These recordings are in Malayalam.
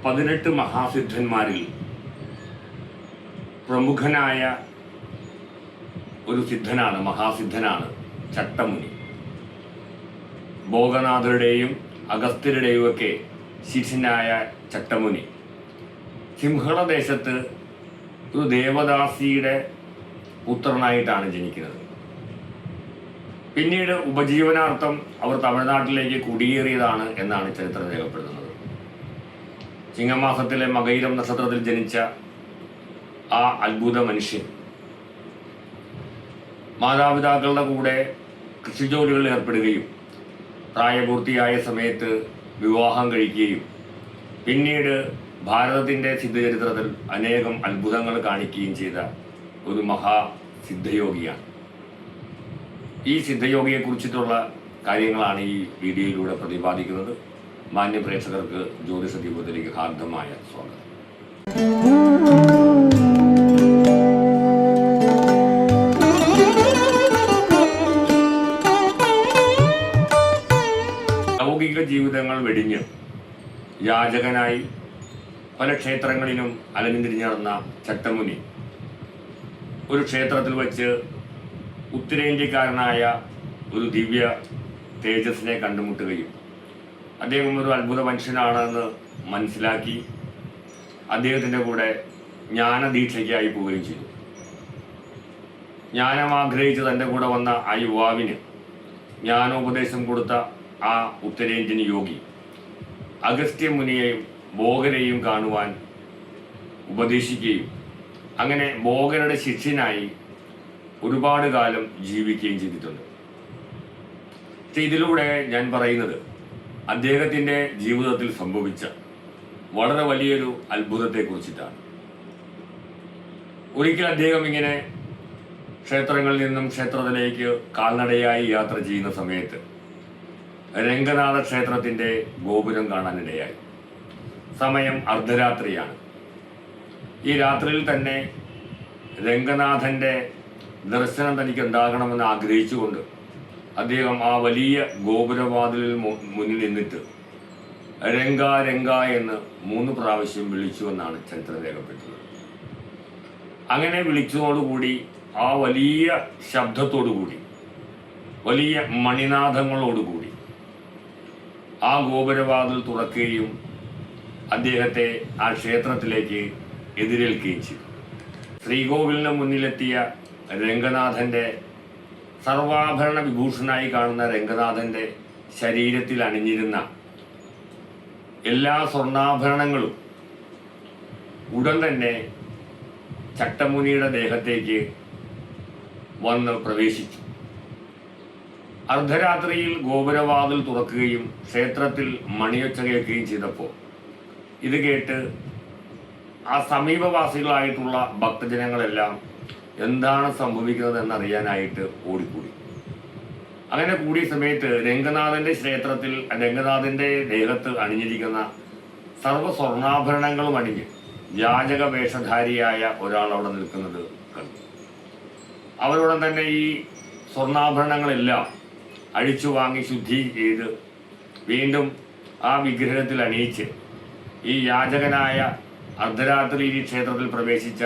18 മഹാസിദ്ധന്മാരിൽ പ്രമുഖനായ ഒരു സിദ്ധനാണ്, മഹാസിദ്ധനാണ് ചട്ടമുനി. ഭോഗനാഥരുടെയും അഗസ്ത്യരുടെയും ഒക്കെ ശിഷ്യനായ ചട്ടമുനി സിംഹള ദേശത്ത് ഒരു ദേവദാസിയുടെ പുത്രനായിട്ടാണ് ജനിക്കുന്നത്. പിന്നീട് ഉപജീവനാർത്ഥം അവർ തമിഴ്നാട്ടിലേക്ക് കുടിയേറിയതാണ് എന്നാണ് ചരിത്രം രേഖപ്പെടുത്തുന്നത്. ചിങ്ങമാസത്തിലെ മകയിരം നക്ഷത്രത്തിൽ ജനിച്ച ആ അത്ഭുത മനുഷ്യൻ മാതാപിതാക്കളുടെ കൂടെ കൃഷിജോലികളിൽ ഏർപ്പെടുകയും പ്രായപൂർത്തിയായ സമയത്ത് വിവാഹം കഴിക്കുകയും പിന്നീട് ഭാരതത്തിൻ്റെ സിദ്ധചരിത്രത്തിൽ അനേകം അത്ഭുതങ്ങൾ കാണിക്കുകയും ചെയ്ത ഒരു മഹാസിദ്ധയോഗിയാണ്. ഈ സിദ്ധയോഗിയെക്കുറിച്ചിട്ടുള്ള കാര്യങ്ങളാണ് ഈ വീഡിയോയിലൂടെ പ്രതിപാദിക്കുന്നത്. മാന്യ പ്രേക്ഷകർക്ക് ജ്യോതിഷ ദീപത്തിലേക്ക് ഹാർദമായ സ്വാഗതം. ലൗകിക ജീവിതങ്ങൾ വെടിഞ്ഞ് യാചകനായി പല ക്ഷേത്രങ്ങളിലും അലഞ്ഞിരിഞ്ഞു നടന്ന ചട്ടമുനി ഒരു ക്ഷേത്രത്തിൽ വച്ച് ഉത്തരേന്ത്യക്കാരനായ ഒരു ദിവ്യ തേജസ്സിനെ കണ്ടുമുട്ടുകയും അദ്ദേഹം ഒരു അത്ഭുത മനുഷ്യനാണെന്ന് മനസ്സിലാക്കി അദ്ദേഹത്തിൻ്റെ കൂടെ ജ്ഞാനദീക്ഷയ്ക്കായി പോവുകയും ചെയ്തു. ജ്ഞാനം ആഗ്രഹിച്ച് തൻ്റെ കൂടെ വന്ന ആ യുവാവിന് ജ്ഞാനോപദേശം കൊടുത്ത ആ ഉത്തരേന്ത്യൻ യോഗി അഗസ്ത്യമുനിയെയും ഭോഗരെയും കാണുവാൻ ഉപദേശിക്കുകയും അങ്ങനെ ഭോഗരുടെ ശിഷ്യനായി ഒരുപാട് കാലം ജീവിക്കുകയും ചെയ്തിട്ടുണ്ട്. ഇതിലൂടെ ഞാൻ പറയുന്നത് അദ്ദേഹത്തിൻ്റെ ജീവിതത്തിൽ സംഭവിച്ച വളരെ വലിയൊരു അത്ഭുതത്തെക്കുറിച്ചിട്ടാണ്. ഒരിക്കൽ അദ്ദേഹം ഇങ്ങനെ ക്ഷേത്രങ്ങളിൽ നിന്നും ക്ഷേത്രത്തിലേക്ക് കാൽനടയായി യാത്ര ചെയ്യുന്ന സമയത്ത് രംഗനാഥ ക്ഷേത്രത്തിൻ്റെ ഗോപുരം കാണാനിടയായി. സമയം അർദ്ധരാത്രിയാണ്. ഈ രാത്രിയിൽ തന്നെ രംഗനാഥൻ്റെ ദർശനം തനിക്ക് ഉണ്ടാകണമെന്ന് ആഗ്രഹിച്ചുകൊണ്ട് അദ്ദേഹം ആ വലിയ ഗോപുരവാതിലിൽ മുന്നിൽ നിന്നിട്ട് രംഗ രംഗ എന്ന് 3 പ്രാവശ്യം വിളിച്ചുവെന്നാണ് ചരിത്രം രേഖപ്പെടുത്തുന്നത്. അങ്ങനെ വിളിച്ചതോടുകൂടി ആ വലിയ ശബ്ദത്തോടുകൂടി വലിയ മണിനാഥങ്ങളോടുകൂടി ആ ഗോപുരവാതിൽ തുറക്കുകയും അദ്ദേഹത്തെ ആ ക്ഷേത്രത്തിലേക്ക് എതിരേൽക്കുകയും ചെയ്തു. ശ്രീകോവിലിന് മുന്നിലെത്തിയ രംഗനാഥൻ്റെ സർവാഭരണ വിഭൂഷണായി കാണുന്ന രംഗനാഥൻ്റെ ശരീരത്തിൽ അണിഞ്ഞിരുന്ന എല്ലാ സ്വർണ്ണാഭരണങ്ങളും ഉടൻ തന്നെ ചട്ടമുനിയുടെ ദേഹത്തേക്ക് വന്ന് പ്രവേശിച്ചു. അർദ്ധരാത്രിയിൽ ഗോപുരവാതിൽ തുറക്കുകയും ക്ഷേത്രത്തിൽ മണിയൊച്ച കേൾക്കുകയും ചെയ്തപ്പോൾ ഇത് കേട്ട് ആ സമീപവാസികളായിട്ടുള്ള ഭക്തജനങ്ങളെല്ലാം എന്താണ് സംഭവിക്കുന്നത് എന്നറിയാനായിട്ട് ഓടിക്കൂടി. അങ്ങനെ കൂടിയ സമയത്ത് രംഗനാഥൻ്റെ ക്ഷേത്രത്തിൽ രംഗനാഥൻ്റെ ദേഹത്ത് അണിഞ്ഞിരിക്കുന്ന സർവ്വ സ്വർണ്ണാഭരണങ്ങളും അണിഞ്ഞ് യാചക വേഷധാരിയായ ഒരാൾ അവിടെ നിൽക്കുന്നത് കണ്ടു. അവരോടൊപ്പം തന്നെ ഈ സ്വർണ്ണാഭരണങ്ങളെല്ലാം അഴിച്ചു വാങ്ങി ശുദ്ധി ചെയ്ത് വീണ്ടും ആ വിഗ്രഹത്തിൽ അണിയിച്ച് ഈ യാചകനായ അർദ്ധരാത്രിയിൽ ഈ ക്ഷേത്രത്തിൽ പ്രവേശിച്ച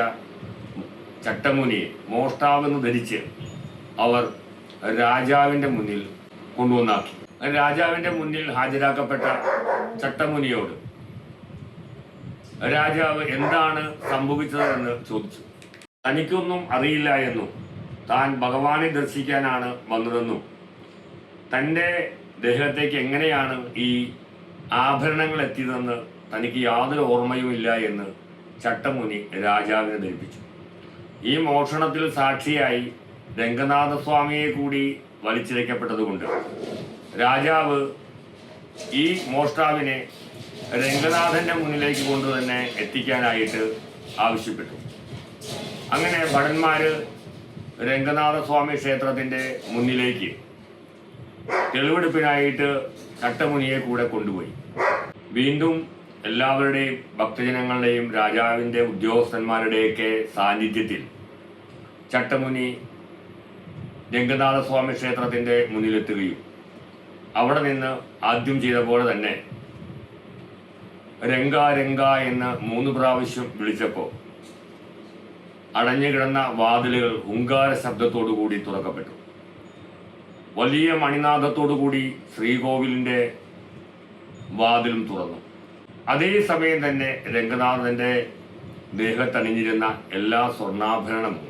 ചട്ടമുനിയെ മോഷ്ടാവെന്ന് ധരിച്ച് അവർ രാജാവിൻ്റെ മുന്നിൽ കൊണ്ടുവന്നാക്കി. രാജാവിൻ്റെ മുന്നിൽ ഹാജരാക്കപ്പെട്ട ചട്ടമുനിയോട് രാജാവ് എന്താണ് സംഭവിച്ചതെന്ന് ചോദിച്ചു. തനിക്കൊന്നും അറിയില്ല എന്നും താൻ ഭഗവാനെ ദർശിക്കാനാണ് വന്നതെന്നും തൻ്റെ ദേഹത്തേക്ക് എങ്ങനെയാണ് ഈ ആഭരണങ്ങൾ എത്തിയതെന്ന് തനിക്ക് യാതൊരു ഓർമ്മയുമില്ല എന്ന് ചട്ടമുനി രാജാവിനെ ധരിപ്പിച്ചു. ഈ മോഷണത്തിൽ സാക്ഷിയായി രംഗനാഥസ്വാമിയെ കൂടി വലിച്ചിഴക്കപ്പെട്ടതുകൊണ്ട് രാജാവ് ഈ മോഷ്ടാവിനെ രംഗനാഥൻ്റെ മുന്നിലേക്ക് കൊണ്ടുതന്നെ എത്തിക്കാനായിട്ട് ആവശ്യപ്പെട്ടു. അങ്ങനെ ഭടന്മാർ രംഗനാഥസ്വാമി ക്ഷേത്രത്തിൻ്റെ മുന്നിലേക്ക് തെളിവെടുപ്പിനായിട്ട് ചട്ടമുനിയെ കൂടെ കൊണ്ടുപോയി. വീണ്ടും എല്ലാവരുടെയും ഭക്തജനങ്ങളുടെയും രാജാവിൻ്റെ ഉദ്യോഗസ്ഥന്മാരുടെയൊക്കെ സാന്നിധ്യത്തിൽ ചട്ടമുനി രംഗനാഥസ്വാമി ക്ഷേത്രത്തിൻ്റെ മുന്നിലെത്തുകയും അവിടെ നിന്ന് ആദ്യം ചെയ്ത പോലെ തന്നെ രംഗ രംഗ എന്ന് 3 പ്രാവശ്യം വിളിച്ചപ്പോൾ അടഞ്ഞുകിടന്ന വാതിലുകൾ ഹുങ്കാര ശബ്ദത്തോടുകൂടി തുറക്കപ്പെട്ടു. വലിയ മണിനാഥത്തോടുകൂടി ശ്രീകോവിലിൻ്റെ വാതിലും തുറന്നു. അതേസമയം തന്നെ രംഗനാഥൻ്റെ ദേഹത്തണിഞ്ഞിരുന്ന എല്ലാ സ്വർണ്ണാഭരണവും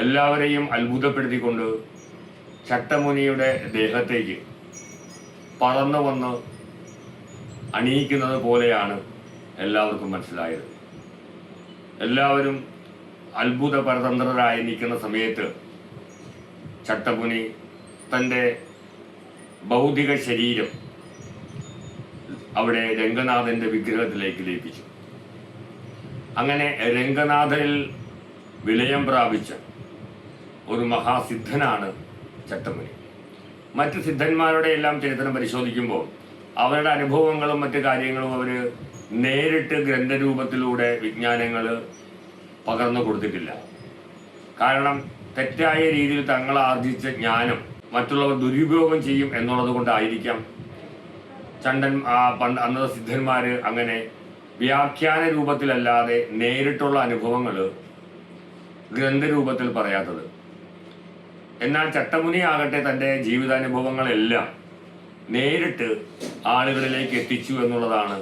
എല്ലാവരെയും അത്ഭുതപ്പെടുത്തിക്കൊണ്ട് ചട്ടമുനിയുടെ ദേഹത്തേക്ക് പറന്നു വന്ന് അണിയിക്കുന്നത് പോലെയാണ് എല്ലാവർക്കും മനസ്സിലായത്. എല്ലാവരും അത്ഭുത പരതന്ത്രരായി നിൽക്കുന്ന സമയത്ത് ചട്ടമുനി തൻ്റെ ഭൗതിക ശരീരം അവിടെ രംഗനാഥൻ്റെ വിഗ്രഹത്തിലേക്ക് ലയിപ്പിച്ചു. അങ്ങനെ രംഗനാഥനിൽ വിലയം പ്രാപിച്ച ഒരു മഹാസിദ്ധനാണ് ചട്ടമുനി. മറ്റ് സിദ്ധന്മാരുടെ എല്ലാം ചരിത്രം പരിശോധിക്കുമ്പോൾ അവരുടെ അനുഭവങ്ങളും മറ്റു കാര്യങ്ങളും അവർ നേരിട്ട് ഗ്രന്ഥരൂപത്തിലൂടെ വിജ്ഞാനങ്ങൾ പകർന്നു കൊടുത്തിട്ടില്ല. കാരണം തെറ്റായ രീതിയിൽ തങ്ങൾ ആർജിച്ച ജ്ഞാനം മറ്റുള്ളവർ ദുരുപയോഗം ചെയ്യും എന്നുള്ളത് കൊണ്ടായിരിക്കാം അന്നത്തെ സിദ്ധന്മാർ അങ്ങനെ വ്യാഖ്യാന രൂപത്തിലല്ലാതെ നേരിട്ടുള്ള അനുഭവങ്ങൾ ഗ്രന്ഥരൂപത്തിൽ പറയാത്തത്. എന്നാൽ ചട്ടമുനി ആകട്ടെ തൻ്റെ ജീവിതാനുഭവങ്ങളെല്ലാം നേരിട്ട് ആളുകളിലേക്ക് എത്തിച്ചു എന്നുള്ളതാണ്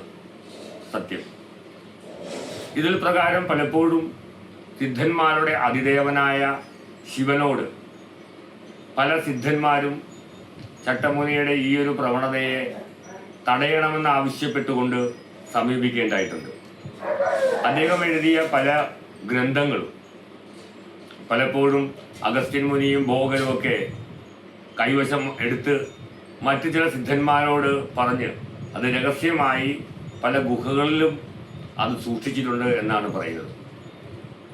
സത്യം. ഇതിൽ പ്രകാരം പലപ്പോഴും സിദ്ധന്മാരുടെ അതിദേവനായ ശിവനോട് പല സിദ്ധന്മാരും ചട്ടമുനിയുടെ ഈ ഒരു പ്രവണതയെ തടയണമെന്ന് ആവശ്യപ്പെട്ടുകൊണ്ട് സമീപിക്കേണ്ടതായിട്ടുണ്ട്. അദ്ദേഹം എഴുതിയ പല ഗ്രന്ഥങ്ങളും പലപ്പോഴും അഗസ്ത്യൻ മുനിയും ഭോഗനും ഒക്കെ കൈവശം എടുത്ത് മറ്റു ചില സിദ്ധന്മാരോട് പറഞ്ഞ് അത് രഹസ്യമായി പല ഗുഹകളിലും അത് സൂക്ഷിച്ചിട്ടുണ്ട് എന്നാണ് പറയുന്നത്.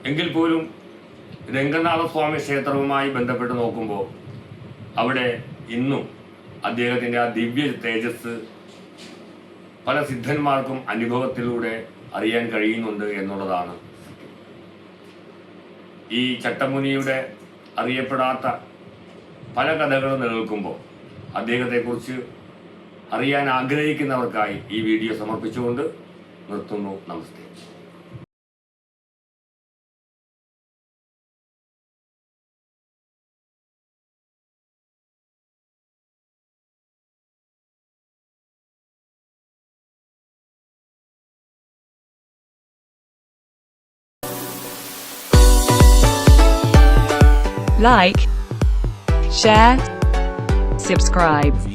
എങ്കിൽ പോലും രംഗനാഥസ്വാമി ക്ഷേത്രവുമായി ബന്ധപ്പെട്ട് നോക്കുമ്പോൾ അവിടെ ഇന്നും അദ്ദേഹത്തിൻ്റെ ആ ദിവ്യ തേജസ് പല സിദ്ധന്മാർക്കും അനുഭവത്തിലൂടെ അറിയാൻ കഴിയുന്നുണ്ട് എന്നുള്ളതാണ്. ഈ ചട്ടമുനിയുടെ അറിയപ്പെടാത്ത പല കഥകളും നിലനിൽക്കുമ്പോൾ അദ്ദേഹത്തെക്കുറിച്ച് അറിയാൻ ആഗ്രഹിക്കുന്നവർക്കായി ഈ വീഡിയോ സമർപ്പിച്ചുകൊണ്ട് നിർത്തുന്നു. നമസ്തേ. Like, share, subscribe.